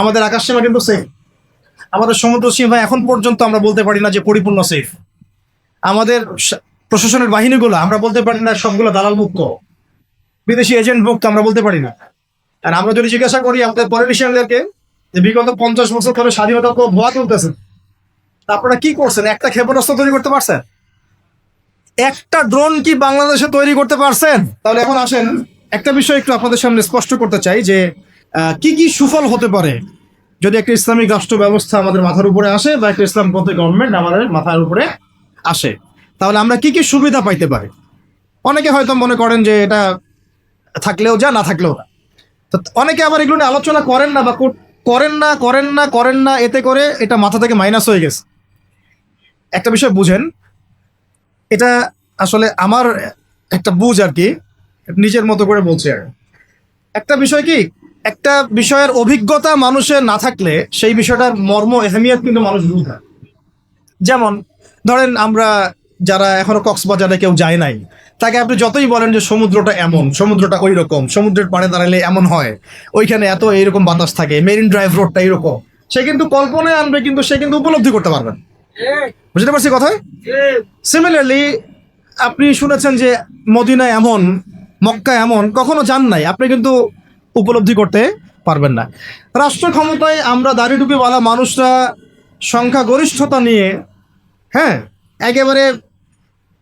আমাদের আকাশ সীমা কিন্তু সেফ, আমাদের সমুদ্র সীমা এখন পর্যন্ত আমরা বলতে পারি না যে পরিপূর্ণ সেফ। আমাদের প্রশাসনের বাহিনীগুলো আমরা বলতে পারি না সবগুলো দালাল মুক্ত, বিদেশি এজেন্ট মুক্ত আমরা বলতে পারি না। আর আমরা যদি জিজ্ঞাসা করি আমাদের পলিটিশিয়ানদেরকে যে বিগত 50 বছর ধরে স্বাধীনতা তো ভুয়া তুলতেছেন, আপনারা কি করছেন? একটা ক্ষেপণাস্ত্র তৈরি করতে পারছেন? একটা ড্রোন কি বাংলাদেশে তৈরি করতে পারছেন? তাহলে এখন আসেন একটা বিষয় একটু আপনাদের সামনে স্পষ্ট করতে চাই যে কি কি সুফল হতে পারে যদি একটা ইসলামিক রাষ্ট্র ব্যবস্থা আমাদের মাথার উপরে আসে বা একটা ইসলামপন্থী গভর্নমেন্ট আমাদের মাথার উপরে আসে, তাহলে আমরা কি কি সুবিধা পাইতে পারি। অনেকে হয়তো মনে করেন যে এটা থাকলেও যা, না থাকলেও না। তো অনেকে আবার এগুলো নিয়ে আলোচনা করেন না বা করেন না, এতে করে এটা মাথা থেকে মাইনাস হয়ে গেছে। একটা বিষয় বুঝেন, এটা আসলে আমার একটা বুঝ আর কি, নিজের মতো করে বলছি। আর একটা বিষয় কি, একটা বিষয়ের অভিজ্ঞতা মানুষের না থাকলে সেই বিষয়টার মর্ম এহমিয়ত কিন্তু মানুষ বুঝে না। যেমন ধরেন আমরা যারা এখনো কক্সবাজারে কেউ যায় নাই, তাকে আপনি যতই বলেন যে সমুদ্রটা এমন, সমুদ্রটা ওই রকম, সমুদ্রের পাড়ে দাঁড়ালে এমন হয়, ওইখানে এত এইরকম বাতাস থাকে, মেরিন ড্রাইভ রোডটা এইরকম, সে কিন্তু কল্পনায় আনবে, কিন্তু সে কিন্তু উপলব্ধি করতে পারবে না। বুঝতে পারছি কথা? সিমিলারলি আপনি শুনেছেন যে মদিনা এমন, মক্কা এমন, কখনো যান নাই, আপনি কিন্তু উপলব্ধি করতে পারবেন না। রাষ্ট্র ক্ষমতায় আমরা দাড়িটুপিওয়ালা মানুষরা সংখ্যাগরিষ্ঠতা নিয়ে, হ্যাঁ, একেবারে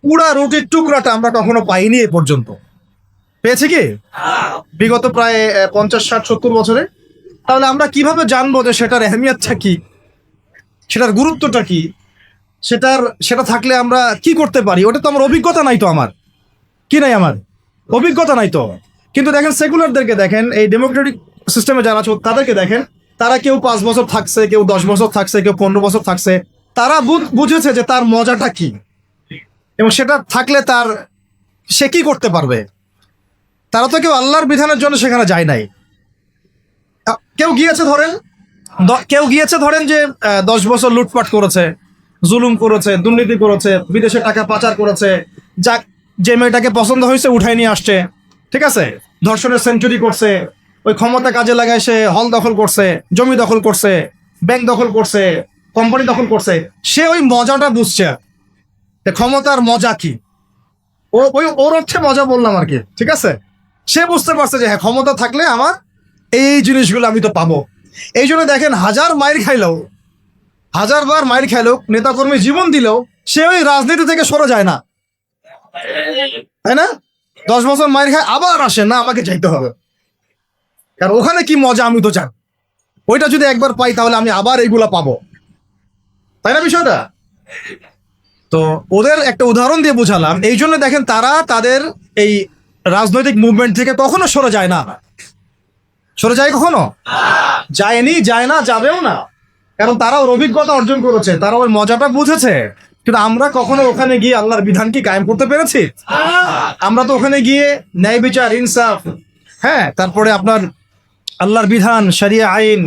পুরা রুটির টুকরাটা আমরা কখনো পাইনি এ পর্যন্ত। পেয়েছি কি বিগত প্রায় 50, 60, 70 বছরে? তাহলে আমরা কিভাবে জানবো যে সেটার এহমিয়তটা কি, সেটার গুরুত্বটা কি, সেটা থাকলে আমরা কি করতে পারি? ওটা তো আমার অভিজ্ঞতা নাই, তো আমার কি নাই, আমার অভিজ্ঞতা নাই তো। কিন্তু দেখেন সেকুলারদেরকে দেখেন, এই ডেমোক্রেটিক সিস্টেমে যারা আছে তাদেরকে দেখেন, তারা কেউ 5 বছর থাকছে, কেউ 10 বছর থাকছে, কেউ 15 বছর থাকছে। তারা বুঝেছে যে তার মজাটা কি, এবং সেটা থাকলে সে কি করতে পারবে। তারা তো কেউ আল্লাহর বিধানের জন্য সেখানে যায় নাই। কেউ গিয়েছে ধরেন, যে 10 বছর লুটপাট করেছে, জুলুম করেছে, দুর্নীতি করেছে, বিদেশে টাকা পাচার করেছে, যা যে মেয়েটাকে পছন্দ হয়েছে উঠাই নিয়ে আসছে, ঠিক আছে, ধর্ষণের সেঞ্চুরি করছে, ওই ক্ষমতা কাজে লাগায় সে হল দখল করছে, জমি দখল করছে, ব্যাংক দখল করছে, কোম্পানি দখল করছে। সে ওই মজাটা বুঝছে, ক্ষমতার মজা কি। ওর হচ্ছে মজা বললাম আর কি, ঠিক আছে। সে বুঝতে পারছে যে হ্যাঁ, ক্ষমতা থাকলে আমার এই জিনিসগুলো আমি তো পাবো। এই জন্য দেখেন, হাজার বার মাইর খাইলো, নেতাকর্মী জীবন দিলেও সে ওই রাজনীতি থেকে সরে যায় না, তাই না? 10 বছর মাইর খায়, আবার আসে না, আমাকে যাইতে হবে, কারণ ওখানে কি মজা আমি তো জানি। ওইটা যদি একবার পাই তাহলে আমি আবার এইগুলা পাবো, তাই না বিষয়টা? তো ওদের একটা উদাহরণ দিয়ে বুঝালাম। এই জন্য দেখেন, তারা তাদের এই রাজনৈতিক মুভমেন্ট থেকে কখনো সরে যায় না। সরে যায় কখনো? যায়নি, যায় না, যাবেও না। কারণ তারা ওর অভিজ্ঞতা অর্জন করেছে, তারা ওই মজাটা বুঝেছে। কিন্তু আমরা কখনো ওখানে গিয়ে আল্লাহর বিধান কি কায়েম করতে পেরেছি? আমরা তো ওখানে গিয়ে ন্যায় বিচার, ইনসাফ, হ্যাঁ, তারপরে আপনার আল্লাহর বিধান, শরিয়া আইন,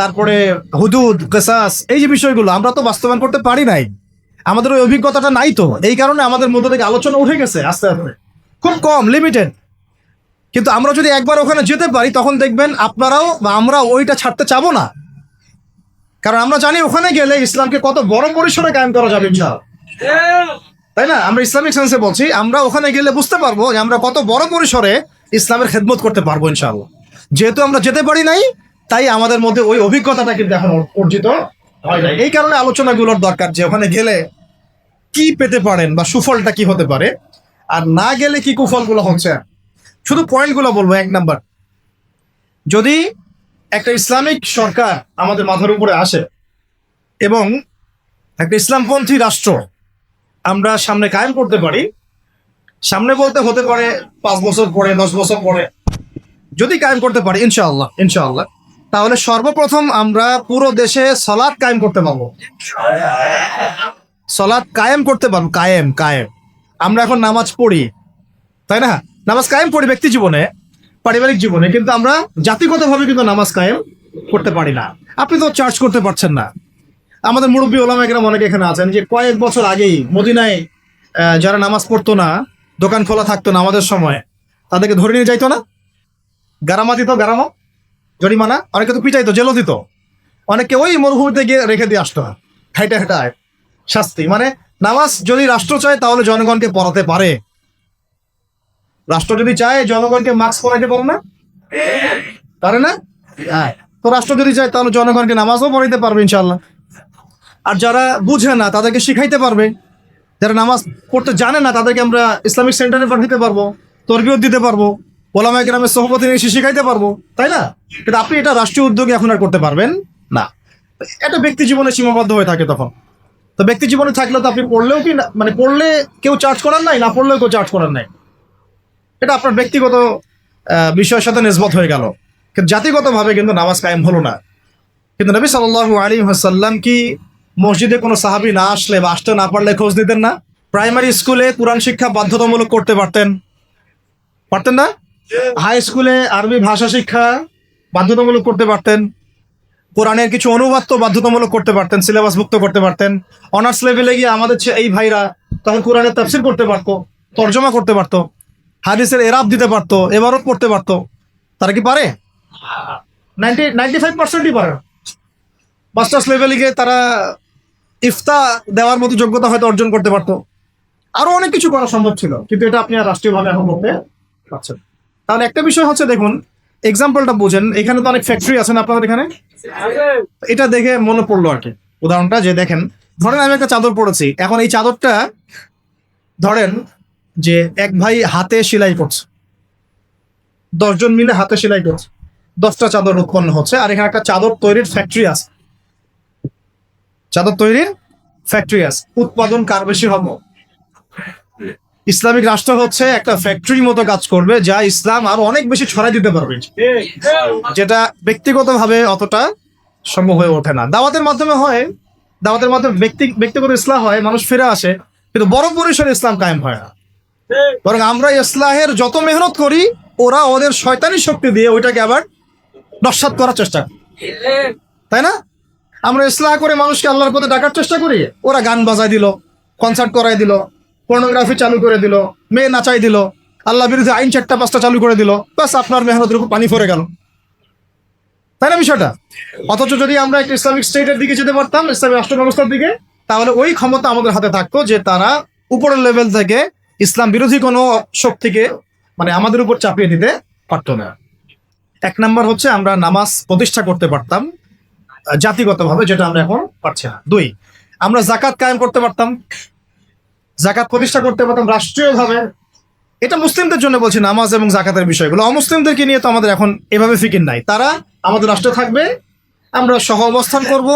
তারপরে হুদুদ, কিসাস, এই যে বিষয়গুলো আমরা তো বাস্তবায়ন করতে পারি নাই। আমাদের ওই অভিজ্ঞতাটা নাই, তো এই কারণে আমাদের মধ্যে থেকে আলোচনা উঠে গেছে আস্তে আস্তে, খুব কম, লিমিটেড। কিন্তু আমরা যদি একবার ওখানে যেতে পারি, তখন দেখবেন আপনারাও বা আমরা ওইটা ছাড়তে চাবো না। কারণ আমরা জানি ওখানে গেলে ইসলামকে কত বড় পরিসরে কায়েম করা যাবে ইনশাআল্লাহ, তাই না? আমরা ইসলামিক সেন্সে বলছি, আমরা ওখানে গেলে বুঝতে পারবো যে আমরা কত বড় পরিসরে ইসলামের খেদমত করতে পারবো ইনশাআল্লাহ। যেহেতু আমরা যেতে পারি নাই, তাই আমাদের মধ্যে ওই অভিজ্ঞতাটা কিন্তু এখন অর্জিত হয় না। এই কারণে আলোচনাগুলোর দরকার যে ওখানে গেলে কি পেতে পারেন বা সুফলটা কি হতে পারে, আর না গেলে কি কুফলগুলো হচ্ছে। শুধু পয়েন্টগুলো বলবো। 1 নাম্বার, যদি একটা ইসলামিক সরকার আমাদের মাথার উপরে আসে এবং একটা ইসলামপন্থী রাষ্ট্র আমরা সামনে কায়েম করতে পারি, সামনে বলতে হতে পারে 5 বছর পরে, 10 বছর পরে, যদি কায়েম করতে পারি ইনশাআল্লাহ, তাহলে সর্বপ্রথম আমরা পুরো দেশে সালাত কায়েম করতে পারবো। সালাত কায়েম করতে পারবো, কায়েম। আমরা এখন নামাজ পড়ি, তাই না? নামাজ কায়েম পড়ি ব্যক্তি জীবনে, পারিবারিক জীবনে, কিন্তু আমরা জাতিগতভাবে কিন্তু নামাজ কায়েম করতে পারি না। আপনি তো চার্জ করতে পারছেন না। আমাদের মুরব্বী ওলামা একরাম অনেকে এখানে আছেন যে কয়েক বছর আগেই মদিনায় যারা নামাজ পড়তো না, দোকান খোলা থাকতো না আমাদের সময়, তাদেরকে ধরে নিয়ে যাইতো না, গারামা দিত, গারামা, জরিমানা, অনেকে তো পিটাইতো, জেলও দিত, অনেকে ওই মরুভূমিতে গিয়ে রেখে দিয়ে আসতো, হাইটা হাইটায় শাস্তি। মানে নামাজ যদি রাষ্ট্র চায় তাহলে জনগণকে পড়াতে পারে। রাষ্ট্র যদি চায় জনগণকে মাস্ক পড়াইতে পারে না, পারে না? হ্যাঁ। তো রাষ্ট্র যদি চায় তাহলে জনগণকে নামাজও পড়াইতে পারবে ইনশাল্লাহ। আর যারা বুঝে না তাদেরকে শিখাইতে পারবে, যারা নামাজ পড়তে জানে না তাদেরকে আমরা ইসলামিক সেন্টারে পাঠাতে পারবো, তরবিয়ত দিতে পারবো, ওলামায়ে কেরামের সহবতে নিয়ে এসে শিখাইতে পারবো, তাই না? কিন্তু আপনি এটা রাষ্ট্রীয় উদ্যোগে এখন আর করতে পারবেন না। এটা ব্যক্তি জীবনে সীমাবদ্ধ হয়ে থাকে তখন। তো ব্যক্তি জীবনে থাকলে তো আপনি পড়লেও কি না, মানে পড়লে কেউ চার্জ করার নাই, না পড়লেও কেউ চার্জ করার নাই, এটা আপনার ব্যক্তিগত বিষয়ের সাথে নিসবত হয়ে গেল। কিন্তু জাতিগতভাবে কিন্তু নামাজ কায়েম হলো না। কিন্তু নবী সাল্লাল্লাহু আলাইহি ওয়াসাল্লাম কি মসজিদে কোনো সাহাবী না আসলে বা আসতে না পারলে খোঁজ দিতেন না? প্রাইমারি স্কুলে কোরআন শিক্ষা বাধ্যতামূলক করতে পারতেন, পারতেন না? হাই স্কুলে আরবি ভাষা শিক্ষা বাধ্যতামূলক করতে পারতেন, কোরআনের কিছু অনুবাদ তো বাধ্যতামূলক করতে পারতেন, সিলেবাস মুক্ত করতে পারতেন। অনার্স লেভেলে গিয়ে আমাদের এই ভাইরা তখন কোরআনের তাফসীর করতে পারতো, তর্জমা করতে পারতো, হাদিসের এরাব দিতে পারতো, এবারত পড়তে পারতো। তারা কি পারে? 95%ই পারে। মাস্টার্স লেভেলে গিয়ে তারা ইফতা দেওয়ার মতো যোগ্যতা হয়তো অর্জন করতে পারতো। আরো অনেক কিছু করা সম্ভব ছিল, কিন্তু এটা আপনি আর রাষ্ট্রীয়ভাবে এখন করতে পারছেন। তাহলে একটা বিষয় হচ্ছে, দেখুন এক্সাম্পলটা বুঝেন, এখানে তো অনেক ফ্যাক্টরি আছে না আপনাদের এখানে, এটা দেখে মনে পড়লো আর কি উদাহরণটা, যে দেখেন ধরেন আমি একটা চাদর পরেছি, এখন এই চাদরটা ধরেন যে এক ভাই হাতে সেলাই করছে, 10 জন মিলে হাতে সেলাই করছে, 10টা চাদর উৎপন্ন হচ্ছে, আর এখানে একটা চাদর তৈরির ফ্যাক্টরি আছে, চাদর তৈরির ফ্যাক্টরি আছে। উৎপাদন কার বেশি হবে? ইসলামিক রাষ্ট্র হচ্ছে একটা ফ্যাক্টরির মতো কাজ করবে, যা ইসলাম আরো অনেক বেশি ছড়াই দিতে পারবে, যেটা ব্যক্তিগতভাবে অতটা সম্ভব হয়ে ওঠে না। দাওয়াতের মাধ্যমে হয়, দাওয়াতের মাধ্যমে ব্যক্তিগত ইসলাম হয়, মানুষ ফিরে আসে, কিন্তু বড় পরিসরে ইসলাম কায়েম হয় না। বরং আমরা ইসলাহের যত মেহনত করি, ওরা ওদের শয়তানি শক্তি দিয়ে ওইটাকে আবার নস্যাৎ করার চেষ্টা করে, তাই না? আমরা ইসলাহ করে মানুষকে আল্লাহর পথে ডাকার চেষ্টা করি, ওরা গান বাজায় দিল, কনসার্ট করাই দিল, পর্নোগ্রাফি চালু করে দিল, মেয়ে নাচাই দিল, আল্লাহ বিরুদ্ধে আইন 4টা 5টা চালু করে দিল, বাস আপনার মেহনতের উপর পানি পড়ে গেল, তাই না বিষয়টা? অথচ যদি আমরা একটা ইসলামিক স্টেটের দিকে যেতে পারতাম, ইসলামিক রাষ্ট্র ব্যবস্থার দিকে, তাহলে ওই ক্ষমতা আমাদের হাতে থাকতো যে তারা উপরের লেভেল থেকে ইসলাম বিরোধী কোনো শক্তিকে মানে আমাদের উপর চাপিয়ে দিতে পারতো না। 1 নাম্বার হচ্ছে আমরা নামাজ প্রতিষ্ঠা করতে পারতাম জাতিগতভাবে, যেটা আমরা এখন পারছি না। 2, আমরা যাকাত কায়েম করতে পারতাম, যাকাত প্রতিষ্ঠা করতে পারতাম রাষ্ট্রীয়ভাবে। এটা মুসলিমদের জন্য বলছি নামাজ এবং যাকাতের বিষয়গুলো, অমুসলিমদেরকে নিয়ে তো আমাদের এখন এভাবে ফিকির নাই। তারা আমাদের রাষ্ট্রে থাকবে, আমরা সহ অবস্থান করব,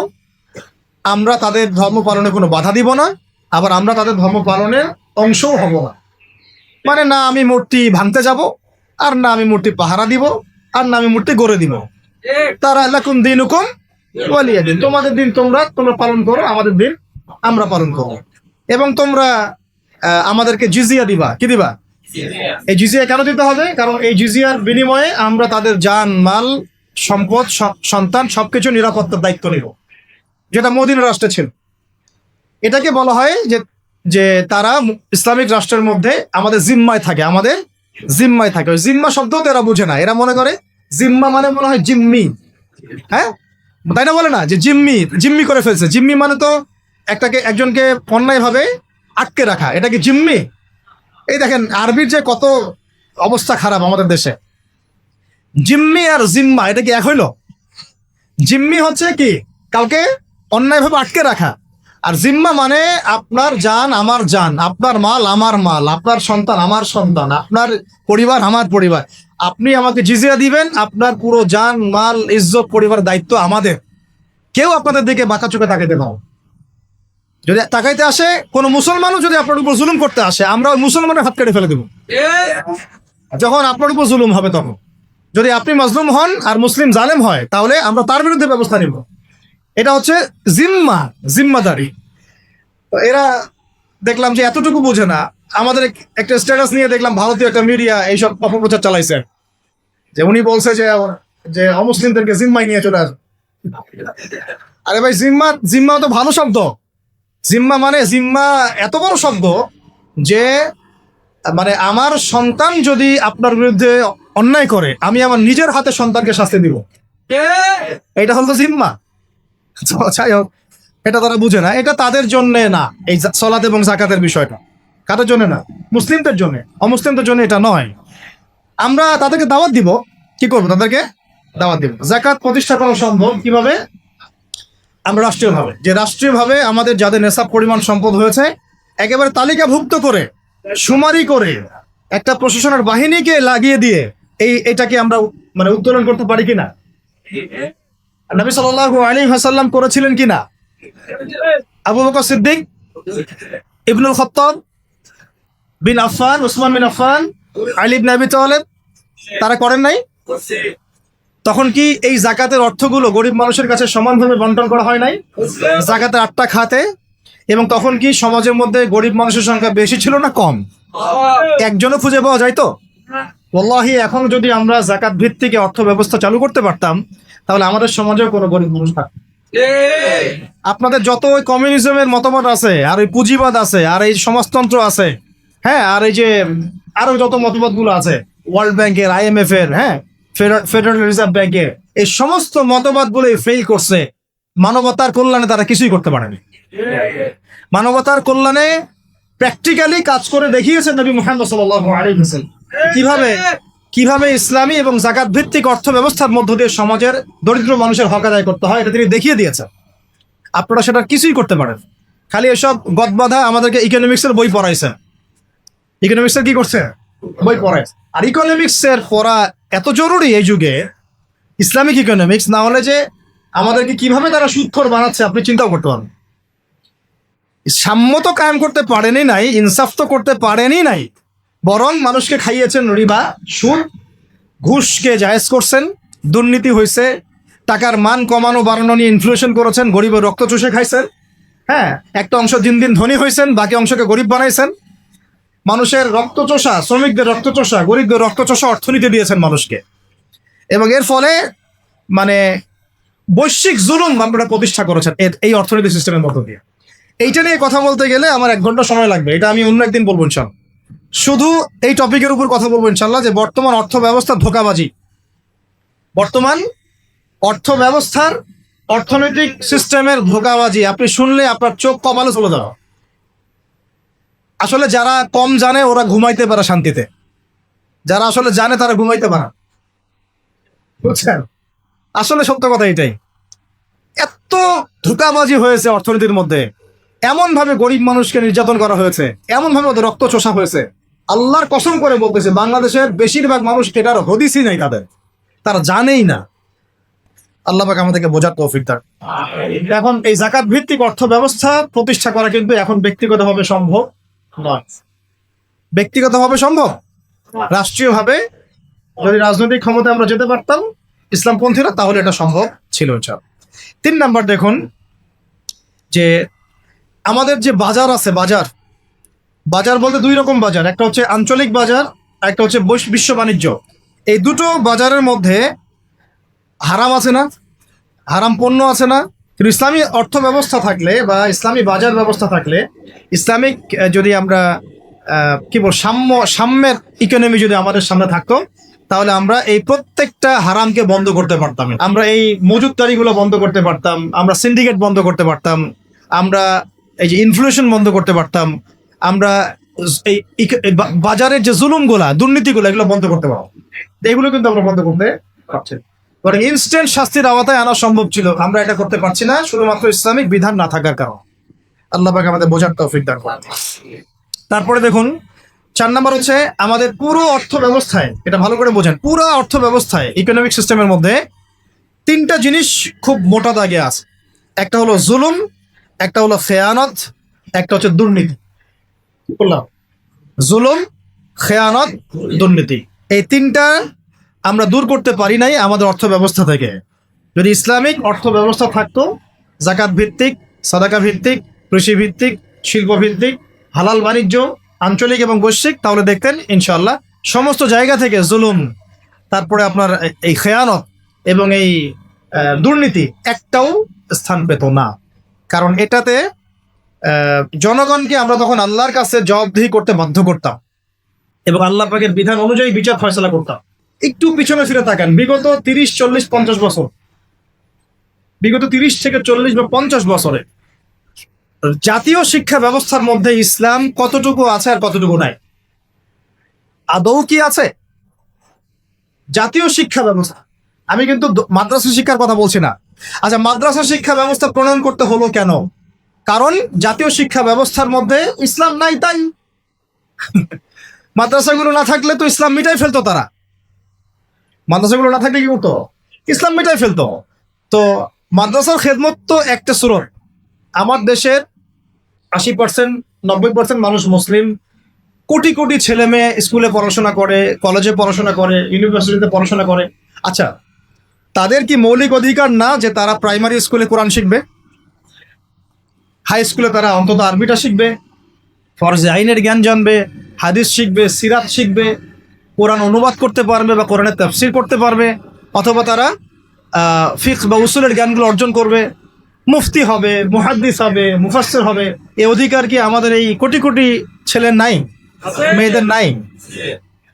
আমরা তাদের ধর্ম পালনে কোনো বাধা দিব না, আবার আমরা তাদের ধর্ম পালনের অংশও হব না। মানে না আমি মূর্তি ভাঙতে যাব, আর না আমি মূর্তি পাহারা দিব, আর না আমি মূর্তি গড়ে দিব। তারা লাকুম দীনুকুম ওয়ালিয়া দিন, তোমাদের দিন তোমরা পালন করো, আমাদের দিন আমরা পালন করবো। এবং তোমরা আমাদেরকে জিজিয়া দিবা। কি দিবা? এই জিজিয়া কেন দিতে হবে? কারণ এই জিজিয়ার বিনিময়ে আমরা তাদের জান মাল সম্পদ সন্তান সবকিছু নিরাপত্তার দায়িত্ব নিব, যেটা মদিনা রাষ্ট্রে ছিল। এটাকে বলা হয় যে তারা ইসলামিক রাষ্ট্রের মধ্যে আমাদের জিম্মায় থাকে, আমাদের জিম্মায় থাকে। ওই জিম্মা শব্দও তো এরা বুঝে না, এরা মনে করে জিম্মা মানে মনে হয় জিম্মি, হ্যাঁ তাই না? বলে না যে জিম্মি করে ফেলছে। জিম্মি মানে তো একজনকে অন্যায়ভাবে আটকে রাখা, এটা কি জিম্মি? এই দেখেন আরবির যে কত অবস্থা খারাপ আমাদের দেশে। জিম্মি আর জিম্মা এটা কি এক হইল? জিম্মি হচ্ছে কি কাউকে অন্যায়ভাবে আটকে রাখা, আর জিম্মা মানে আপনার জান আমার জান, আপনার মাল আমার মাল, আপনার সন্তান আমার সন্তান, আপনার পরিবার আমার পরিবার। আপনি আমাকে জিজিয়া দিবেন, আপনার পুরো জান মাল ইজ্জত পরিবারের দায়িত্ব আমাদের। কেউ আপনাদের দিকে বাঁকা চোখে তাকাইতে পারো। যদি তাকাইতে আসে কোনো মুসলমানও যদি আপনার উপর জুলুম করতে আসে, আমরা ওই মুসলমানের হাত কেটে ফেলে দেবো যখন আপনার উপর জুলুম হবে। তখন যদি আপনি মাজলুম হন আর মুসলিম জালেম হয়, তাহলে আমরা তার বিরুদ্ধে ব্যবস্থা নিব। এটা হচ্ছে জিম্মাদারি। তো এরা দেখলাম যে এতটুকু বোঝে না। আমাদের একটা স্ট্যাটাস নিয়ে দেখলাম ভারতীয় একটা মিডিয়া এইসব অপপ্রচার চালাইছে, যে উনি বলছে যে অমুসলিমদেরকে জিম্মায় নিয়ে চলে আসবে। আরে ভাই, জিম্মা তো ভালো শব্দ। জিম্মা এত বড় শব্দ যে মানে আমার সন্তান যদি আপনার বিরুদ্ধে অন্যায় করে, আমি আমার নিজের হাতে সন্তানকে শাস্তি দিব। এটা হলো জিম্মা। তো যাই হোক, এটা তারা বুঝে না, এটা তাদের জন্য না, এই সলাত এবং জাকাতের বিষয়টা কাদের জন্য না, মুসলিমদের জন্য। অমুসলিমদের জন্য এটা নয়। আমরা তাদেরকে দাওয়াত দিব, কি করবো, তাদেরকে দাওয়াত দিব। জাকাত প্রতিষ্ঠা করা সম্ভব কিভাবে? আমরা রাষ্ট্রীয়ভাবে, যে রাষ্ট্রীয়ভাবে আমাদের যাদের নেশাব পরিমাণ সম্পদ হয়েছে একেবারে তালিকাভুক্ত করে সুমারি করে একটা প্রশাসনের বাহিনীকে লাগিয়ে দিয়ে এটাকে আমরা মানে উত্তোলন করতে পারি কিনা? নবী সাল্লাল্লাহু আলাইহি ওয়াসাল্লাম করেছিলেন কিনা? আবু বকর সিদ্দিক, ইবনুল খাত্তাব বিন আফফান, উসমান বিন আফফান, আলী ইবনে আবি তালেব, তারা করেন নাই? তখন কি এই জাকাতের অর্থগুলো গরিব মানুষের কাছে সমানভাবে বন্টন করা হয় নাই? জাকাতের 8টা খাতে। এবং তখন কি সমাজের মধ্যে গরিব মানুষের সংখ্যা বেশি ছিল না কম? একজনও খুঁজে পাওয়া যায় তো? ওয়াল্লাহি এখন যদি আমরা জাকাত ভিত্তিক অর্থ ব্যবস্থা চালু করতে পারতাম তাহলে আমাদের সমাজেও কোনো গরিব মানুষ থাকতো। আপনাদের যত ওই কমিউনিজমের মতামত আছে, আর ওই পুঁজিবাদ আছে, আর এই সমাজতন্ত্র আছে, হ্যাঁ, আর এই যে আরো যত মতবাদগুলো আছে, ওয়ার্ল্ড ব্যাংকের, IMF এর, হ্যাঁ, ফেডারেল রিজার্ভ ব্যাংকের, এই সমস্ত মতবাদগুলো ফেল করছে। মানবতার কল্যাণে তারা কিছুই করতে পারেনি। মানবতার কল্যাণে প্র্যাকটিক্যালি কাজ করে দেখিয়েছেন নবী মুহাম্মদ সাল্লাল্লাহু আলাইহি ওয়াসাল্লাম কিভাবে ইসলামী এবং জাকাত ভিত্তিক অর্থ ব্যবস্থার মধ্য দিয়ে সমাজের দরিদ্র মানুষের হক আদায় করতে হয়, এটা তিনি দেখিয়ে দিয়েছেন। আপনারা সেটা কিছুই করতে পারেন, খালি এসব গদবাধা আমাদেরকে ইকোনমিক্সের বই পড়াইছে। ইকোনমিক্সের কি করছে? বই পড়াইছে। আর ইকোনমিক্সের পড়া এত জরুরি এই যুগে, ইসলামিক ইকোনমিক্স না হলে যে আমাদেরকে কিভাবে তারা সুদখোর বানাচ্ছে আপনি চিন্তাও করতে পারেন। সাম্য তো কায়েম করতে পারেনি নাই, ইনসাফ তো করতে পারেনি নাই, বরং মানুষকে খাইয়েছেন রিবা, সুদ, ঘুষকে জায়েজ করছেন, দুর্নীতি হয়েছে, টাকার মান কমানো বাড়ানো নিয়ে ইনফ্লেশন করেছেন, গরিবের রক্ত চুষে খাইছেন, হ্যাঁ, একটা অংশ দিন দিন ধনী হয়েছেন, বাকি অংশকে গরিব বানাইছেন। মানুষের রক্তচোষা, শ্রমিকদের রক্তচোষা, গরিবদের রক্তচোষা অর্থনীতি দিয়েছেন মানুষকে। এবং এর ফলে মানে বৈশ্বিক জুলুম আপনারা প্রতিষ্ঠা করেছেন এই অর্থনীতি সিস্টেমের মধ্য দিয়ে। এইটা নিয়ে কথা বলতে গেলে আমার 1 ঘন্টা সময় লাগবে, এটা আমি অন্য একদিন বলবো ইনশাল্লাহ। শুধু এই টপিকের উপর কথা বলবো ইনশাল্লাহ, যে বর্তমান অর্থ ব্যবস্থার ধোঁকাবাজি, বর্তমান অর্থ ব্যবস্থার অর্থনৈতিক সিস্টেমের ধোঁকাবাজি আপনি শুনলে আপনার চোখ কপালে চলে যাওয়া। আসলে যারা কম জানে ওরা ঘুমাইতে পারে শান্তিতে, যারা আসলে জানে তারা ঘুমাইতে পারে, বুঝছেন? আসলে সত্য কথা এটাই। এত ধোঁকাবাজি হয়েছে অর্থনীতির মধ্যে, এমন ভাবে গরিব মানুষকে নির্যাতন করা হয়েছে, এমন ভাবে ওদের রক্ত চোষা হয়েছে। আল্লাহর কসম করে বলতেছে বাংলাদেশের বেশিরভাগ মানুষ এটার হদিসই নাই, তারা জানেই না। আল্লাহ পাক আমাদেরকে বোঝার তৌফিক দান। এখন এই জাকাত ভিত্তিক অর্থ ব্যবস্থা প্রতিষ্ঠা করা কিন্তু এখন ব্যক্তিগতভাবে সম্ভব নয়। ব্যক্তিগতভাবে সম্ভব, রাষ্ট্রীয়ভাবে যদি রাজনৈতিক ক্ষমতা আমরা যেতে পারতাম ইসলামপন্থীরা, তাহলে এটা সম্ভব ছিল। 3 নাম্বার দেখুন, যে আমাদের যে বাজার আছে, বাজার বলতে 2 রকম বাজার, একটা হচ্ছে আঞ্চলিক বাজার, একটা হচ্ছে বিশ্ব বাণিজ্য। এই দুটো বাজারের মধ্যে হারাম আছে না, হারাম পণ্য আছে না? কিন্তু ইসলামী অর্থ ব্যবস্থা থাকলে বা ইসলামী বাজার ব্যবস্থা থাকলে, ইসলামিক যদি আমরা কি বল সাম্যের ইকোনমি যদি আমাদের সামনে থাকতো, তাহলে আমরা এই প্রত্যেকটা হারামকে বন্ধ করতে পারতাম। আমরা এই মজুতদারিগুলো বন্ধ করতে পারতাম, আমরা সিন্ডিকেট বন্ধ করতে পারতাম, আমরা এই যে ইনফ্লেশন বন্ধ করতে পারতাম, আমরা এই বাজারের যে জুলুমগুলা, দুর্নীতিগুলো, এগুলো বন্ধ করতে পারতাম। এগুলো কিন্তু আমরা বন্ধ করতে পারছি, বরং ইনস্ট্যান্ট শাস্তির আওতায় আনা সম্ভব ছিল, আমরা এটা করতে পারছি না শুধুমাত্র ইসলামিক বিধান না থাকার কারণে। আল্লাহ পাক আমাদের বোঝার তৌফিক দান করুন। তারপরে দেখুন 4 নাম্বার হচ্ছে আমাদের পুরো অর্থ ব্যবস্থায়, এটা ভালো করে বোঝেন, পুরো অর্থ ব্যবস্থায় ইকোনমিক সিস্টেমের মধ্যে 3টা জিনিস খুব মোটা দাগে আছে। একটা হলো জুলুম, একটা হলো খেয়ানত, একটা হচ্ছে দুর্নীতি। বললাম জুলুম, খেয়ানত, দুর্নীতি, এই 3টা আমরা দূর করতে পারি নাই আমাদের অর্থ ব্যবস্থা থেকে। যদি ইসলামিক অর্থ ব্যবস্থা থাকতো, জাকাত ভিত্তিক, সাদাকা ভিত্তিক, কৃষি ভিত্তিক, শিল্প ভিত্তিক, হালাল বাণিজ্য, আঞ্চলিক এবং বৈশ্বিক, তাহলে দেখতেন ইনশাআল্লাহ সমস্ত জায়গা থেকে জুলুম, তারপরে আপনার এই খেয়ানত এবং এই দুর্নীতি একটাও স্থান পেত না। কারণ এটাতে জনগণকে আমরা তখন আল্লাহর কাছে জবাবদিহি করতে বাধ্য করতাম এবং আল্লাহ পাকের বিধান অনুযায়ী বিচার ফয়সালা করতাম। একটু পিছনে ফিরে তাকান, বিগত 30, 40, 50 বছর, বিগত 30 থেকে 40 বা 50 বছরে জাতীয় শিক্ষা ব্যবস্থার মধ্যে ইসলাম কতটুকু আছে আর কতটুকু নাই? আদৌ কি আছে জাতীয় শিক্ষা ব্যবস্থা? আমি কিন্তু মাদ্রাসা শিক্ষার কথা বলছি না। আচ্ছা, মাদ্রাসা শিক্ষা ব্যবস্থা প্রণয়ন করতে হলো কেন? কারণ জাতীয় শিক্ষা ব্যবস্থার মধ্যে ইসলাম নাই, তাই। মাদ্রাসাগুলো না থাকলে তো ইসলাম মিটাই ফেলতো তারা। মাদ্রাসাগুলো না থাকলে কি করতো? ইসলাম মিটাই ফেলতো। তো মাদ্রাসার খেদমত তো একটা সুরত। আমার দেশের 80%, 90% মানুষ মুসলিম। কোটি কোটি ছেলে মেয়ে স্কুলে পড়াশোনা করে, কলেজে পড়াশোনা করে, ইউনিভার্সিটিতে পড়াশোনা করে। আচ্ছা, তাদের কি মৌলিক অধিকার না যে তারা প্রাইমারি স্কুলে কোরআন শিখবে, হাই স্কুলে তারা অন্তত আরবিটা শিখবে, ফরজে আইনের জ্ঞান জানবে, হাদিস শিখবে, সিরাত শিখবে, কোরআন অনুবাদ করতে পারবে বা কোরআনের তাফসীর করতে পারবে, অথবা তারা ফিকহ বা উসুলের জ্ঞানগুলো অর্জন করবে, মুফতি হবে, মুহাদ্দিস হবে, মুফাসসির হবে? এই অধিকার কি আমাদের এই কোটি কোটি ছেলের নাই, মেয়েদের নাই?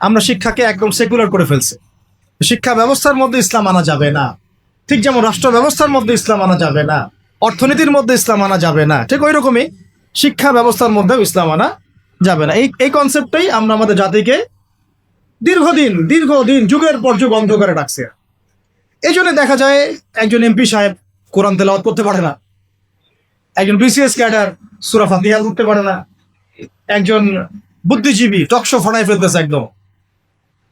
আমরা শিক্ষাকে একদম সেকুলার করে ফেলছি। শিক্ষা ব্যবস্থার মধ্যে ইসলাম আনা যাবে না, ঠিক যেমন রাষ্ট্র ব্যবস্থার মধ্যে ইসলাম আনা যাবে না, অর্থনীতির মধ্যে ইসলাম আনা যাবে না, ঠিক ওই রকমই শিক্ষা ব্যবস্থার মধ্যেও ইসলাম আনা যাবে না। এই কনসেপ্টটাই আমরা আমাদের জাতিকে দীর্ঘদিন যুগের পর যুগ অন্ধকারে রাখছে। এই জন্য দেখা যায় একজন এমপি সাহেব কোরআন তেলাওয়াত করতে পারে না, একজন বিসিএস ক্যাডার সূরা ফাতিহা পড়তে পারে না, একজন বুদ্ধিজীবী টকশো ফাটাই ফেলতেছে, একদম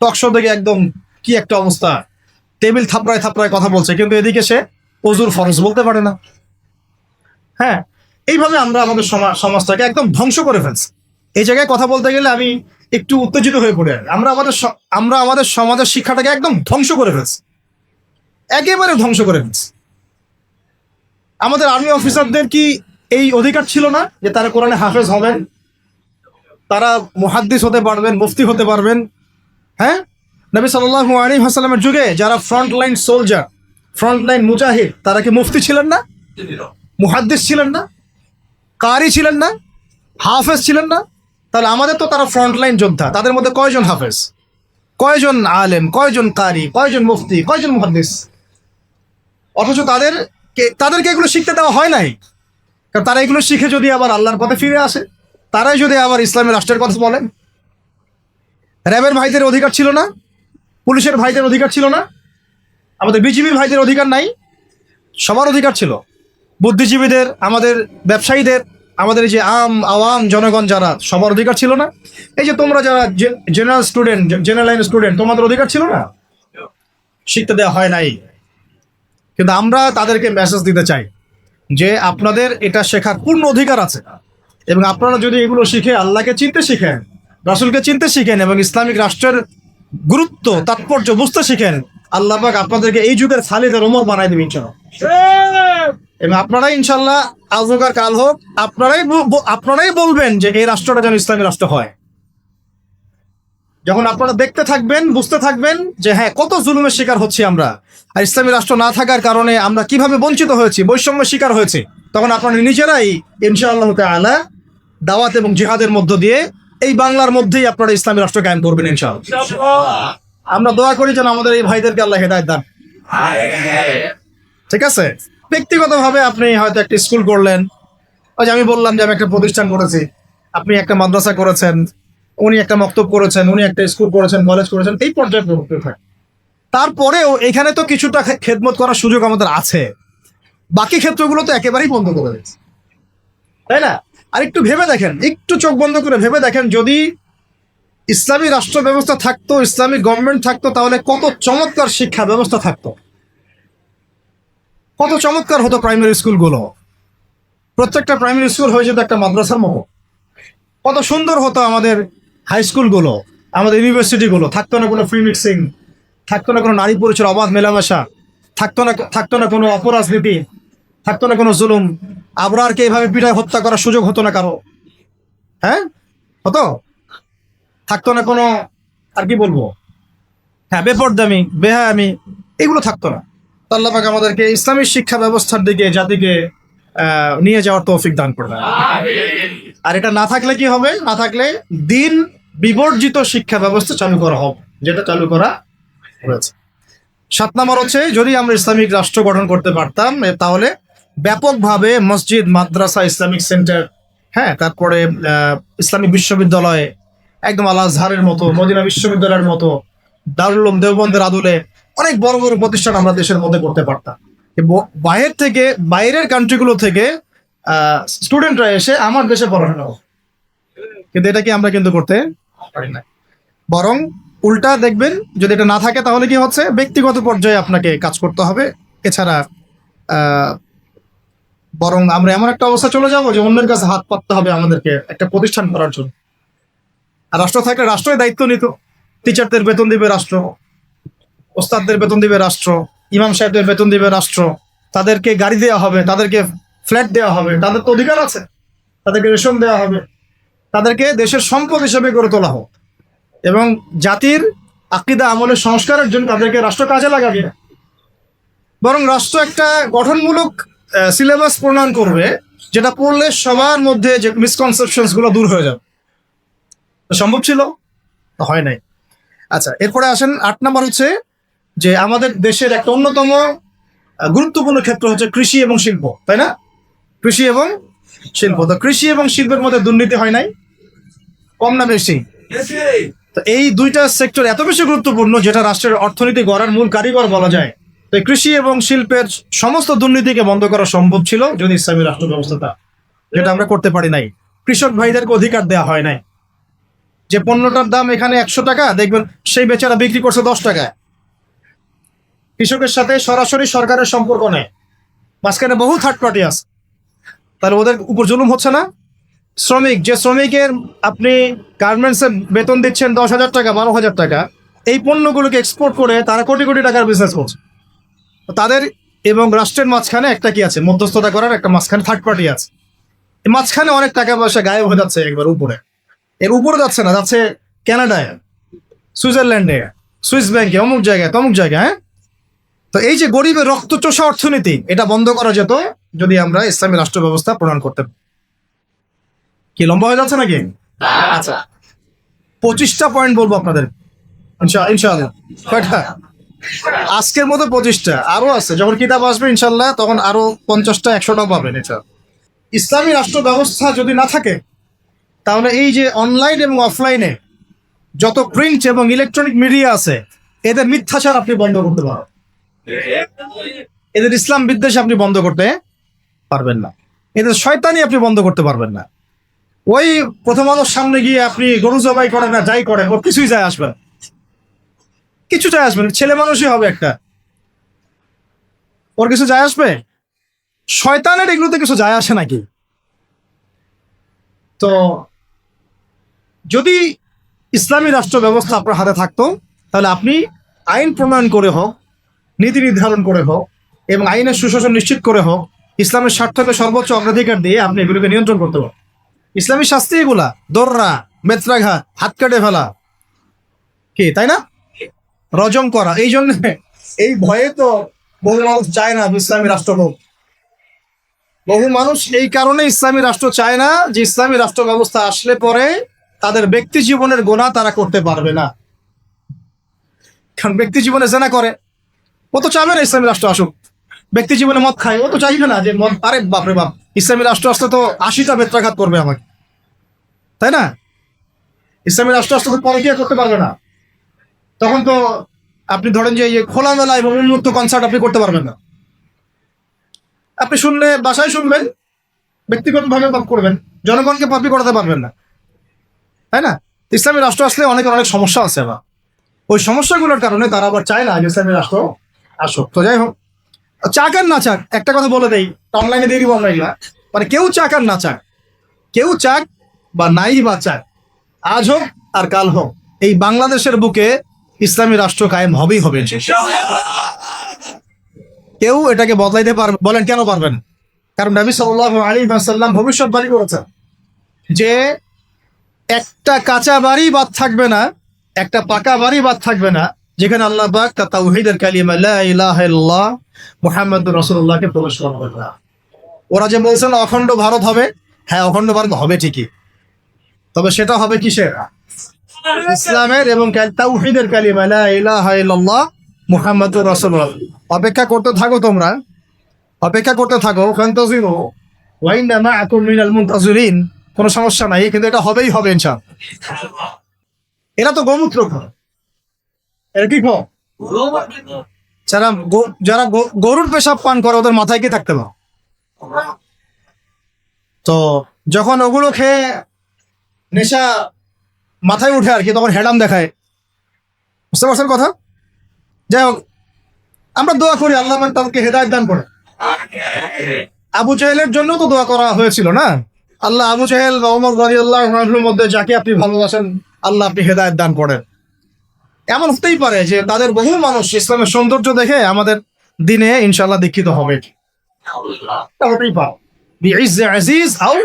টকশো থেকে একদম কি একটা অবস্থা, টেবিল থাপড়ায় থাপড়ায় কথা বলছে, কিন্তু এদিকে সে অজুর ফরজ বলতে পারে না। হ্যাঁ, এইভাবে আমরা আমাদের সমাজটাকে একদম ধ্বংস করে ফেলছি। এই জায়গায় কথা বলতে গেলে আমি একটু উত্তেজিত হয়ে পড়ে। আমরা আমাদের সমাজের শিক্ষাটাকে একদম ধ্বংস করে ফেলছি, একেবারে ধ্বংস করে ফেলছি। আমাদের আর্মি অফিসারদের কি এই অধিকার ছিল না যে তারা কোরআনে হাফেজ হবেন, তারা মুহাদ্দিস হতে পারবেন, মুফতি হতে পারবেন? হ্যাঁ, নবী সাল্লাল্লাহু আলাইহি ওয়াসাল্লামের যুগে যারা front line soldier, front line মুজাহিদ, তারা কি মুফতি ছিলেন না, মুহাদ্দিস ছিলেন না, কারি ছিলেন না, হাফেজ ছিলেন না? তাহলে আমাদের তো তারা ফ্রন্ট লাইন যোদ্ধা, তাদের মধ্যে কয়জন হাফেজ, কয়জন আলেম, কয়জন কারি, কয়জন মুফতি, কয়জন মুহাদ্দিস? অথচ তাদেরকে এগুলো শিখতে দেওয়া হয় নাই। কারণ তারা এগুলো শিখে যদি আবার আল্লাহর পথে ফিরে আসে, তারাই যদি আবার ইসলামের রাষ্ট্রের কথা বলেন। র্যাবের ভাইদের অধিকার ছিল না, পুলিশের ভাইদের অধিকার ছিল না, আমাদের বিজিবি ভাইদের অধিকার নাই? সবার অধিকার ছিল। বুদ্ধিজীবীদের, আমাদের ব্যবসায়ীদের, আমাদের যে আওয়াম জনগণ যারা, সবার অধিকার ছিল না? এই যে তোমরা যারা জেনারেল লাইন স্টুডেন্ট, তোমাদের অধিকার ছিল না? শিখতে দেওয়া হয় নাই। কিন্তু আমরা তাদেরকে মেসেজ দিতে চাই যে আপনাদের এটা শেখার পূর্ণ অধিকার আছে, এবং আপনারা যদি এগুলো শিখে আল্লাহকে চিনতে শিখেন, রাসূলকে চিনতে শিখেন, এবং ইসলামিক রাষ্ট্রের গুরুত্ব তাৎপর্য বুঝতে শিখেন, আল্লাহ পাক আপনাদেরকে এই যুগের খালিদের ওমর বানাই দেবেন ইনশাআল্লাহ। এবং আপনারাই ইনশাআল্লাহ আজ হোক আর কাল হোক আপনারাই বলবেন যে এই রাষ্ট্রটা যেন ইসলামী রাষ্ট্র হয়। যখন আপনারা দেখতে থাকবেন, বুঝতে থাকবেন যে হ্যাঁ, কত জুলুমের শিকার হচ্ছি আমরা, আর ইসলামী রাষ্ট্র না থাকার কারণে আমরা কিভাবে বঞ্চিত হয়েছি, বৈষম্যের শিকার হয়েছে, তখন আপনারা নিজেরাই ইনশাআল্লাহ তাআলা দাওয়াত এবং জিহাদের মধ্য দিয়ে এই বাংলার মধ্যেই আপনারা ইসলামী রাষ্ট্র কায়েম করবেন ইনশাআল্লাহ। আমরা দোয়া করি যেন আমাদের এই ভাইদেরকে আল্লাহ হেদায়েত দান। ঠিক আছে? ব্যক্তিগতভাবে আপনি হয়তো একটা স্কুল করলেন, ওই যে আমি বললাম যে আমি একটা প্রতিষ্ঠান করেছি, আপনি একটা মাদ্রাসা করেছেন, উনি একটা মক্তব করেছেন, উনি একটা স্কুল করেছেন, কলেজ করেছেন, এই পর্যায়ে প্রভুত্ব থাকে। তারপরেও এখানে তো কিছুটা খেদমত করার সুযোগ আমাদের আছে, বাকি ক্ষেত্রগুলো তো একেবারেই বন্ধ করে দিচ্ছে, তাই না? আর একটু ভেবে দেখেন, একটু চোখ বন্ধ করে ভেবে দেখেন, যদি ইসলামী রাষ্ট্র ব্যবস্থা থাকতো, ইসলামিক গভর্নমেন্ট থাকতো, তাহলে কত চমৎকার শিক্ষা ব্যবস্থা থাকতো, কত চমৎকার হতো প্রাইমারি স্কুলগুলো। প্রত্যেকটা প্রাইমারি স্কুল হয়ে যেত একটা মাদ্রাসার মতো, কত সুন্দর হতো আমাদের হাই স্কুলগুলো, আমাদের ইউনিভার্সিটিগুলো। থাকতো না কোনো ফ্রি মিক্সিং, থাকতো না কোনো নারী পুরুষের অবাধ মেলামেশা, থাকতো না কোনো অপরাজনীতি, থাকতো না কোনো জুলুম, আবরারকে এভাবে পিটায় হত্যা করার সুযোগ হতো না কারো। হ্যাঁ, হতো? থাকতো না কোনো, আর কি বলবো, হ্যাঁ, বেপরদামি, বেহায়ামি, এগুলো থাকতো না। আল্লাহ পাক আমাদেরকে ইসলামী শিক্ষা ব্যবস্থার দিকে জাতিকে নিয়ে যাওয়ার তৌফিক দান করবে। আর এটা না থাকলে কি হবে? না থাকলে দিন বিবর্জিত শিক্ষা ব্যবস্থা চালু করা হবে, যেটা চালু করা রয়েছে। 7 নম্বর হচ্ছে, যদি আমরা ইসলামিক রাষ্ট্র গঠন করতে পারতাম তাহলে ব্যাপকভাবে মসজিদ, মাদ্রাসা, ইসলামিক সেন্টার, হ্যাঁ, তারপরে ইসলামিক বিশ্ববিদ্যালয়, একদম আল আজহারের মতো, মদিনা বিশ্ববিদ্যালয়ের মতো, দারুল উলুম দেওবন্দের আদলে অনেক বড় বড় প্রতিষ্ঠান আমরা দেশের মধ্যে করতে পারতাম। বাইরের কান্ট্রিগুলো থেকে স্টুডেন্টরা এসে আমার দেশে পড়াশোনা করে। কিন্তু এটা কি আমরা কিন্তু করতে পারি না। বরং উল্টা দেখবেন, যদি এটা না থাকে তাহলে কি হচ্ছে, ব্যক্তিগত পর্যায়ে আপনাকে কাজ করতে হবে। এছাড়া বরং আমরা এমন একটা অবস্থা চলে যাবো যে অন্যের কাছে হাত পাততে হবে আমাদেরকে একটা প্রতিষ্ঠান করার জন্য। আর রাষ্ট্র থাকলে রাষ্ট্রই দায়িত্ব নিত। টিচারদের বেতন দিবে রাষ্ট্র, ওস্তাদদের বেতন দিবে রাষ্ট্র, ইমাম সাহেবদের বেতন দিবে রাষ্ট্র, তাদেরকে গাড়ি দেওয়া হবে, তাদেরকে ফ্ল্যাট দেওয়া হবে, তাদের তো অধিকার আছে, তাদেরকে রেশন দেওয়া হবে, তাদেরকে দেশের সম্পদ হিসেবে গড়ে তোলা হোক, এবং জাতির আকীদা আমলের সংস্কারের জন্য তাদেরকে রাষ্ট্র কাজে লাগাবে। বরং রাষ্ট্র একটা গঠনমূলক সিলেবাস প্রণয়ন করবে, যেটা পড়লে সবার মধ্যে যে মিসকনসেপশনস গুলো দূর হয়ে যাবে। সম্ভব ছিল? হয় নাই। আচ্ছা, এরপরে আসেন 8 নম্বর হচ্ছে যে আমাদের দেশের একটা অন্যতম গুরুত্বপূর্ণ ক্ষেত্র হচ্ছে কৃষি এবং শিল্প, তাই না? কৃষি এবং শিল্প। তো কৃষি এবং শিল্পের মধ্যে দুর্নীতি হয় নাই? কম না বেশি? তো এই দুইটা সেক্টর এত বেশি গুরুত্বপূর্ণ, যেটা রাষ্ট্রের অর্থনীতি গড়ার মূল কারিগর বলা যায়। তো কৃষি এবং শিল্পের সমস্ত দুর্নীতিকে বন্ধ করা সম্ভব ছিল যদি ইসলামী রাষ্ট্র ব্যবস্থাটা, যেটা আমরা করতে পারি নাই। কৃষক ভাইদেরকে অধিকার দেওয়া হয় নাই। যে পণ্যটার দাম এখানে 100 টাকা, দেখবেন সেই বেচারা বিক্রি করছে 10 টাকায়। কৃষকের সাথে সরাসরি সরকারের সম্পর্ক নেই, মাঝখানে বহু থার্ড পার্টি আছে। তাহলে ওদের উপর জুলুম হচ্ছে না? যে শ্রমিকের আপনি গার্মেন্টসে বেতন দিচ্ছেন 10,000 টাকা, 12,000 টাকা, এই পণ্যগুলোকে এক্সপোর্ট করে তারা কোটি কোটি টাকার বিজনেস করছে। তাদের এবং রাষ্ট্রের মাঝখানে একটা কি আছে, মধ্যস্থতা করার একটা মাঝখানে থার্ড পার্টি আছে। এই মাঝখানে অনেক টাকা পয়সা গায়েব হয়ে যাচ্ছে একবার উপরে। এর উপরে যাচ্ছে না, যাচ্ছে কানাডায়, সুইজারল্যান্ডে, সুইস ব্যাংকে, অমুক জায়গায়, তমুক জায়গায়। হ্যাঁ, তো এই যে গরিবের রক্তচোষা অর্থনীতি, এটা বন্ধ করা যেত যদি আমরা ইসলামী রাষ্ট্র ব্যবস্থা প্রণয়ন করতে। কি লম্বা হয়ে যাচ্ছে নাকি? আচ্ছা, 25টা পয়েন্ট বলবো আপনাদের ইনশাআল্লাহ। কয়টা? আজকের মতো 25টা, আরো আছে। যখন কিতাব আসবে ইনশাল্লাহ তখন আরো 50টা 100টাও পাবেন। এটা ইসলামী রাষ্ট্র ব্যবস্থা যদি না থাকে, তাহলে এই যে অনলাইন এবং অফলাইনে যত প্রিন্ট এবং ইলেকট্রনিক মিডিয়া আছে, এদের মিথ্যাচার আপনি বন্ধ করতে পারেন, এদের ইসলাম বিদ্বেষ আপনি বন্ধ করতে পারবেন না, এদের শয়তানি আপনি বন্ধ করতে পারবেন না। ওই প্রথম আলোর সামনে গিয়ে আপনি গরু জবাই করেন না, যাই করেন, ওর কিছুই যায় আসবেন, কিছু যায় আসবেন। ছেলে মানুষই হবে একটা, ওর কিছু যায় আসবে? শয়তানের এগুলোতে কিছু যায় আসে নাকি? তো যদি ইসলামী রাষ্ট্র ব্যবস্থা আপনার হাতে থাকতো, তাহলে আপনি আইন প্রণয়ন করে হোক, নীতি নির্ধারণ করে হোক, এবং আইনের সুশাসন নিশ্চিত করে হোক, ইসলামের স্বার্থকে সর্বোচ্চ অগ্রাধিকার দিয়ে আপনি এগুলোকে নিয়ন্ত্রণ করতে পারেন। ইসলামী শাস্তি এগুলা, দৌড়া, বেত্রাঘাত, হাত কেটে ফেলা, কি তাই না? রজম করা। এই জন্য এই ভয়ে তো বহু মানুষ চায় না ইসলামী রাষ্ট্র হোক। বহু মানুষ এই কারণে ইসলামী রাষ্ট্র চায় না যে ইসলামী রাষ্ট্র ব্যবস্থা আসলে পরে তাদের ব্যক্তি জীবনের গুনাহ তারা করতে পারবে না। কারণ ব্যক্তি জীবনে জেনা করে, ও তো চাইবে না ইসলামী রাষ্ট্র আসুক। ব্যক্তি জীবনে মদ খায়, ও তো চাইবে না যে মদ, আরে বাপরে বাপ, ইসলামী রাষ্ট্র আসলে তো 80টা বেত্রাঘাত করবে আমাকে, তাই না? ইসলামী রাষ্ট্র আসলে তো পরকিয়া করতে পারবে না। তখন তো আপনি ধরেন যে খোলামেলা এবং উন্মুক্ত কনসার্ট আপনি করতে পারবেন না। আপনি শুনলে বাসায় শুনবেন, ব্যক্তিগতভাবে পাপ করবেন, জনগণকে পাপি করাতে পারবেন না, তাই না? ইসলামী রাষ্ট্র আসলে অনেক সমস্যা আছে। আবার ওই সমস্যাগুলোর কারণে তারা আবার চায় না যে ইসলামী রাষ্ট্র আসুক। তো যাই হোক, চাক আর না চাক, একটা কথা বলে দেই, অনলাইনে দিয়ে দিব আমরা এগুলা। মানে কেউ চাক আর না চাক, কেউ চাক বা নাই বা চাক, আজ হোক আর কাল হোক, এই বাংলাদেশের বুকে ইসলামী রাষ্ট্র কায়েম হবেই হবে। কেউ এটাকে বদলাইতে পারবে? বলেন কেন পারবেন? কারণ নবী সাল্লাল্লাহু আলাইহি ওয়াসাল্লাম ভবিষ্যৎবাণী করেছেন যে একটা কাঁচা বাড়ি বাদ থাকবে না, একটা পাকা বাড়ি বাদ থাকবে না, যেখানে আল্লাহ পাক তার তাওহীদের কালিমা লা ইলাহা ইল্লাল্লাহ মুহাম্মাদুর রাসূলুল্লাহকে প্রবেশ করাবে না। ওরা যে বলছেন অখণ্ড ভারত হবে, হ্যাঁ অখণ্ড ভারত হবে ঠিকই, তবে সেটা হবে কিসের? ইসলামের এবং তাওহীদের কালিমা লা ইলাহা ইল্লাল্লাহ মুহাম্মাদুর রাসূলুল্লাহ। অপেক্ষা করতে থাকো তোমরা, অপেক্ষা করতে থাকো। ফান্তাযিরু ওয়া ইন্না মাআকুম মিনাল মুনতাযিরিন। কোনো সমস্যা নাই, কিন্তু এটা হবেই হবে ইনশাআল্লাহ। এরা তো গোমূত্র খায়, এরা কি খায়? যারা যারা গরুর পেশাব পান করে ওদের মাথায় কি থাকতে পারে? তো যখন ওগুলো খেয়ে নেশা মাথায় উঠে আর কি, তখন হেডাম দেখায়। বুঝতে পারছেন কথা? যাই হোক, আমরা দোয়া করি আল্লাহ তাদেরকে হেদায়েত দান করে। আবু জাহেলের জন্য তো দোয়া করা হয়েছিল না? আল্লাহ আবু জাহেল বা ওমর রাদিয়াল্লাহু আনহুর মধ্যে যাকে আপনি ভালোবাসেন আল্লাহ আপনি হেদায়েত দান করেন। এমন হতেই পারে যে তাদের বহু মানুষ ইসলামের সৌন্দর্য দেখে আমাদের দিনে ইনশাআল্লাহ দীক্ষিত হবে। এটা হতেই পারে। বিইজ্জে আজিজ আও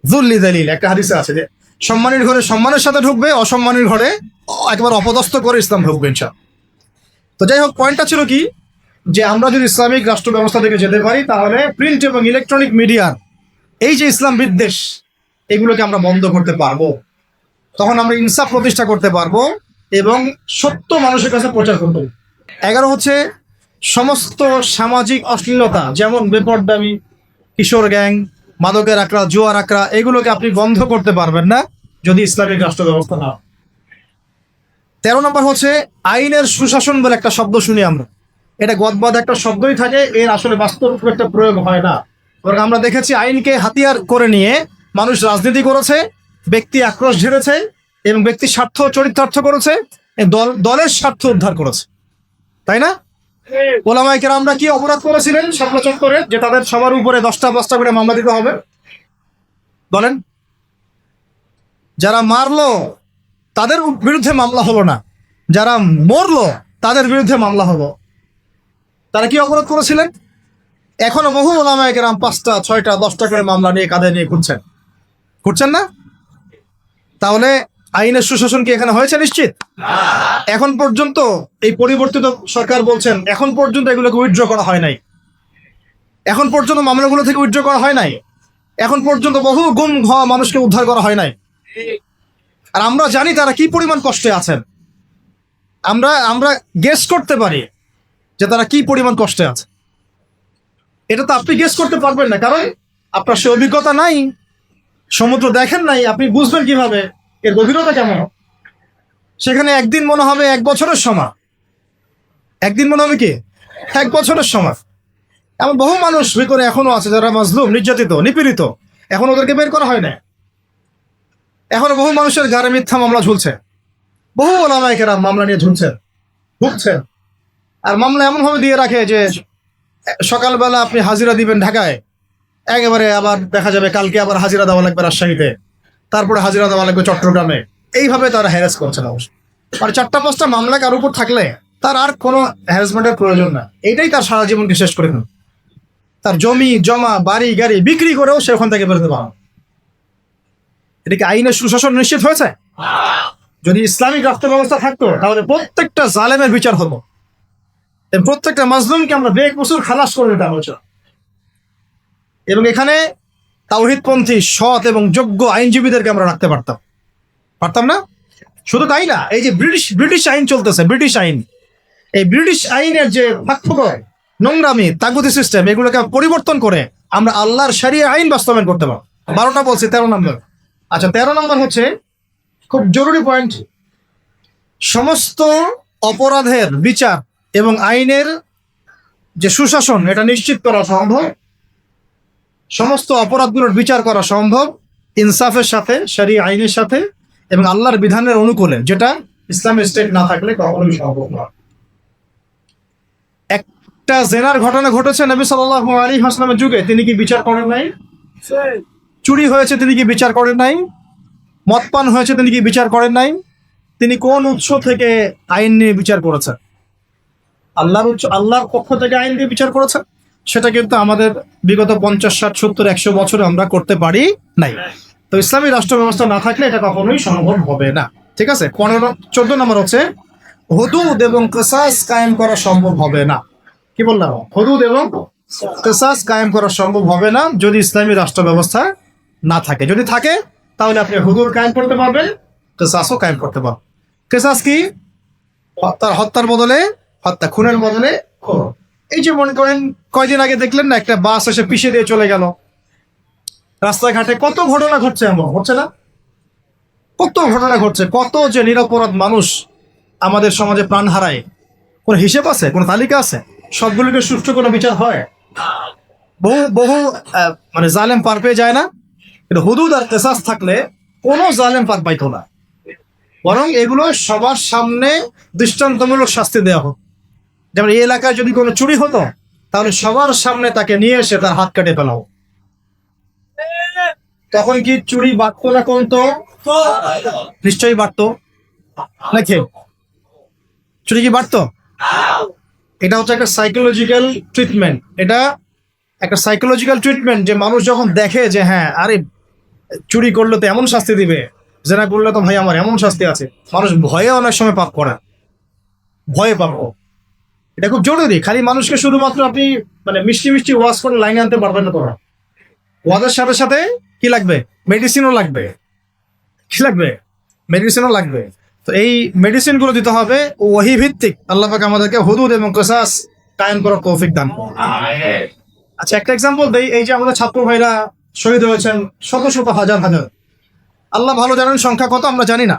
যুল্লি যালিল, একটা হাদিসে আছে যে সম্মানের ঘরে সম্মানের সাথে ঢুকবে, অসম্মানের ঘরে একবার অপদস্থ করে ইসলাম ঢুকবে ইনশাআল্লাহ। তো যাই হোক, পয়েন্টটা ছিল কি, যে আমরা যদি ইসলামিক রাষ্ট্র ব্যবস্থা থেকে যেতে পারি তাহলে প্রিন্ট এবং ইলেকট্রনিক মিডিয়ার এই যে ইসলাম বিদ্বেষ এগুলোকে আমরা বন্ধ করতে পারবো। তখন আমরা ইনসাফ প্রতিষ্ঠা করতে পারবো এবং সত্য মানুষের কাছে প্রচার করবো। 11 হচ্ছে সমস্ত সামাজিক অশ্লীলতা, যেমন বেপরদামি, কিশোর গ্যাং, মাদকের আকড়া, জুয়ার আকড়া, এগুলোকে আপনি বন্ধ করতে পারবেন না যদি ইসলামিক রাষ্ট্র ব্যবস্থা না। 13 নম্বর হচ্ছে আইনের সুশাসন বলে একটা শব্দ শুনি আমরা। এটা গদবাদ একটা শব্দই থাকে, এর আসলে বাস্তব একটা প্রয়োগ হয় না। বরং আমরা দেখেছি আইনকে হাতিয়ার করে নিয়ে মানুষ রাজনীতি করেছে, ব্যক্তি আক্রোশ ঝেড়েছে এবং ব্যক্তি স্বার্থ চরিতার্থ করেছে, দলের স্বার্থ উদ্ধার করেছে, তাই না? ওলামায়ে কেরামরা কি অপরাধ করেছিলেন শাপলা চত্বরে যে তাদের সবার উপরে 10টা করে মামলা দিতে হবে? বলেন। যারা মারলো তাদের বিরুদ্ধে মামলা হলো না, যারা মরলো তাদের বিরুদ্ধে মামলা হলো। তারা কি অপরাধ করেছিলেন? এখনো বহু ওলামায়ে কেরাম 5টা 6টা 10টা করে মামলা নিয়ে কাঁধে নিয়ে ঘুরছেন না? তাহলে আইনের সুশাসন কি এখানে হয়েছে? নিশ্চিত। এখন পর্যন্ত এই পরিবর্তিত সরকার বলছেন এখন পর্যন্ত এগুলোকে উইথড্র করা হয় নাই, এখন পর্যন্ত মামলাগুলো থেকে উইথড্র করা হয় নাই, এখন পর্যন্ত বহু গুম হওয়া মানুষকে উদ্ধার করা হয় নাই। আর আমরা জানি তারা কি পরিমাণ কষ্টে আছেন। আমরা গেস করতে পারি যে তারা কি পরিমাণ কষ্টে আছে। এটা তো আপনি গেস করতে পারবেন না, কারণ আপনার সে অভিজ্ঞতা নাই, সমুদ্র দেখেন নাই, আপনি বুঝবেন কিভাবে এর গভীরতা কেমন। সেখানে একদিন মনে হবে 1 বছরের সমান, একদিন মনে হবে কি 1 বছরের সমান। এমন বহু মানুষ ভিতরে এখনো আছে যারা মাজলুম, নির্যাতিত, নিপীড়িত, এখন ওদেরকে বের করা হয় না। এখনো বহু মানুষের ঘাড়ে মিথ্যা মামলা ঝুলছে, বহু ওলামায়ে কেরাম মামলা নিয়ে ভুগছেন। আর মামলা এমন ভাবে দিয়ে রাখে যে সকালবেলা আপনি হাজিরা দিবেন ঢাকায়, একেবারে আবার দেখা যাবে কালকে আবার হাজিরা দেওয়া লাগবে রাজশাহীতে, তারপরে হাজিরা দেওয়া লাগবে চট্টগ্রামে। এইভাবে তারা হ্যারাস করছে না। আর 4টা 5টা মামলা কার উপর থাকলে তার আর কোনো হ্যারাসমেন্টের প্রয়োজন না, এইটাই তার সারা জীবনকে শেষ করে দেন। তার জমি জমা বাড়ি গাড়ি বিক্রি করেও সে ওখান থেকে বেরোতে পারে। এটা কি আইনের সুশাসন নিশ্চিত হয়েছে? যদি ইসলামিক রাষ্ট্র ব্যবস্থা থাকতো তাহলে প্রত্যেকটা জালেমের বিচার হতো, প্রত্যেকটা মাজলুমকে আমরা বেকসুর খালাস করে দিতাম। এবং এখানে তাওহীদপন্থী সৎ এবং যোগ্য আইনজীবীদেরকে আমরা রাখতে পারতাম না? শুধু তাই না, এই যে ব্রিটিশ আইন চলতেছে, ব্রিটিশ আইন, এই ব্রিটিশ আইনের যে পাঠ্যক্রম, নোংরামি, তাগুতি সিস্টেম, এগুলোকে পরিবর্তন করে আমরা আল্লাহর শরিয়া আইন বাস্তবায়ন করতে পারবো। 12টা বলছি, 13 নম্বর। আচ্ছা, 13 নম্বর হচ্ছে খুব জরুরি পয়েন্ট। সমস্ত অপরাধের বিচার এবং আইনের যে সুশাসন এটা নিশ্চিত করা সম্ভব, সমস্ত অপরাধগুলোর বিচার করা সম্ভব ইনসাফের সাথে, শরিয়া আইনের সাথে এবং আল্লাহর বিধানের অনুকূলে, যেটা ইসলামিক স্টেট না থাকলে কখনোই সম্ভব নয়। একটা জেনার ঘটনা ঘটেছে নবী সাল্লাল্লাহু আলাইহি ওয়াসাল্লামের যুগে, তিনি কি বিচার করেন নাই? চুরি হয়েছে, তিনি কি বিচার করেন নাই? মদপান হয়েছে, তিনি কি বিচার করেন নাই? তিনি কোন উৎস থেকে আইন নিয়ে বিচার করেছেন? আল্লাহর পক্ষ থেকে আইন দিয়ে বিচার করেছেন। সেটা কিন্তু আমাদের বিগত 50, 60, 70, 100 বছরে আমরা করতে পারি নাই। তো ইসলামী রাষ্ট্র ব্যবস্থা না থাকলে এটা কখনোই সম্ভব হবে না। ঠিক আছে। 14 নম্বর হচ্ছে হুদুদ এবং কিসাস কায়েম করা সম্ভব হবে না। কি বললাম? হুদুদ এবং কিসাস কায়েম করা সম্ভব হবে না যদি ইসলামী রাষ্ট্র ব্যবস্থা না থাকে। যদি থাকে তাহলে আপনি হুদুদ কায়েম করতে পারবেন, কেসাসও কায়েম করতে পারবো। কেসাস কি? হত্যার বদলে হত্যা, খুনের বদলে খুন। এই যে মনে করেন কয়দিন আগে দেখলেন না, একটা বাস এসে পিষে দিয়ে চলে গেল। রাস্তাঘাটে কত ঘটনা ঘটছে, এমন হচ্ছে না? কত ঘটনা ঘটছে, কত যে নিরপরাধ মানুষ আমাদের সমাজে প্রাণ হারায়। কোন হিসেব আছে? কোন তালিকা আছে? সবগুলোকে সুষ্ঠু কোনো বিচার হয়? বহু বহু মানে জালেম পার পেয়ে যায় না, কিন্তু হুদুদ আর কেসাস থাকলে কোনো জালেম পার পাইতো না, বরং এগুলো সবার সামনে দৃষ্টান্তমূলক শাস্তি দেওয়া হোক। যেমন এই এলাকায় যদি কোনো চুরি হতো, তাহলে সবার সামনে তাকে নিয়ে এসে তার হাত কেটে ফেলাও। তখন কি চুরি বাড়তো না কমতো? নিশ্চয়ই বাড়তো নাকি? চুরি কি বাড়তো? এটা হচ্ছে একটা সাইকোলজিক্যাল ট্রিটমেন্ট। এটা একটা সাইকোলজিক্যাল ট্রিটমেন্ট, যে মানুষ যখন দেখে যে হ্যাঁ, আরে চুরি করলে তো এমন শাস্তি দিবে, জেনা করলে তো ভাই আমার এমন শাস্তি আছে, মানুষ ভয়ে অনেক সময় পাপ করে, ভয়ে পাপ। এটা খুব জরুরি। খালি মানুষকে শুধুমাত্র আপনি মানে মিষ্টি মিষ্টি ওয়াজ করে লাইনে আনতে পারবেন না। তোরা ওয়াজের সাথে সাথে কি লাগবে? মেডিসিনও লাগবে। কি লাগবে? মেডিসিনও লাগবে। তো এই মেডিসিন গুলো দিতে হবে ওহী ভিত্তিক। আল্লাহ পাক আমাদেরকে হুদুদ এবং কিসাস কায়েম করার তৌফিক দান করুন। আচ্ছা, একটা এক্সাম্পল দেই। এই যে আমাদের ছাত্র ভাইরা শহীদ হয়েছেন, শত শত হাজার হাজার, আল্লাহ ভালো জানেন সংখ্যা কত, আমরা জানি না।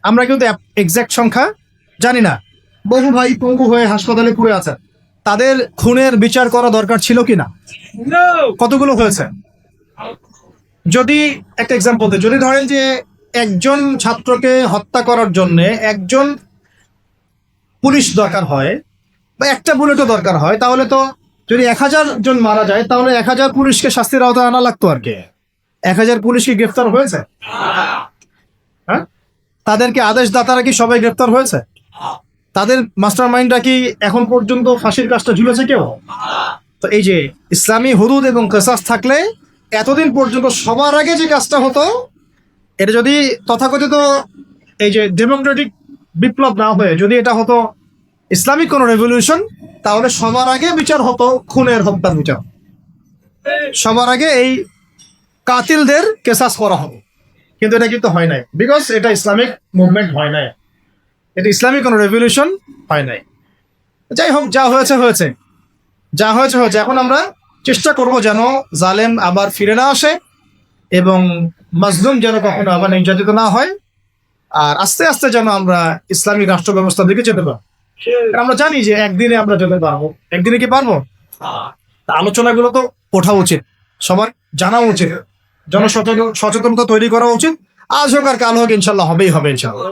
আমরা কিন্তু এক্সাক্ট সংখ্যা জানি না। বহু ভাই পঙ্গু হয়ে হাসপাতালে পড়ে আছে, তাদের খুনের বিচার করা দরকার ছিল কিনা? কতগুলো হয়েছে? যদি একটা এক্সাম্পল দিই, যদি ধরেন যে একজন ছাত্রকে হত্যা করার জন্য একজন পুলিশ দরকার হয়, বা একটা বুলেটও দরকার হয়, তাহলে তো যদি 1000 জন মারা যায়, তাহলে 1000 পুলিশকে শাস্তির আওতায় আনা লাগতো আর কি। 1000 পুলিশ কি গ্রেফতার হয়েছে? হ্যাঁ, তাদেরকে আদেশদাতারা কি সবাই গ্রেফতার হয়েছে? তাদের মাস্টার মাইন্ডরা কি এখন পর্যন্ত ফাঁসির কাজটা ঝুলেছে কেউ? তো এই যে ইসলামী হুদুদ এবং কিসাস থাকলে এতদিন পর্যন্ত সবার আগে যে কাজটা হতো, এটা যদি তথাকথিত এই যে ডেমোক্রেটিক বিপ্লব না হয়ে যদি এটা হতো ইসলামিক কোন রেভলিউশন, তাহলে সবার আগে বিচার হতো খুনের, হত্যার বিচার। সবার আগে এই কাতিলদের কেসাস করা হবে। কিন্তু এটা কিন্তু হয় নাই, বিকজ এটা ইসলামিক মুভমেন্ট হয় নাই, এটা ইসলামিক কোন রেভলিউশন হয় নাই। যাই হোক, যা হয়েছে হয়েছে, যা হয়েছে হয়েছে। এখন আমরা চেষ্টা করব যেন জালেম আবার ফিরে না আসে, এবং মাজলুম যেন কখনো আবার নির্যাতিত না হয়, আর আস্তে আস্তে যেন আমরা ইসলামিক রাষ্ট্র ব্যবস্থার দিকে যেতে পারি। আমরা জানি যে একদিনে আমরা যেতে পারবো, একদিনে কি পারবো? আলোচনাগুলো তো ওঠা উচিত, সবার জানা উচিত, জনসচেতনতা তৈরি করা উচিত। আজ হোক আর কাল হোক, ইনশাল্লাহ হবেই হবে ইনশাল্লাহ।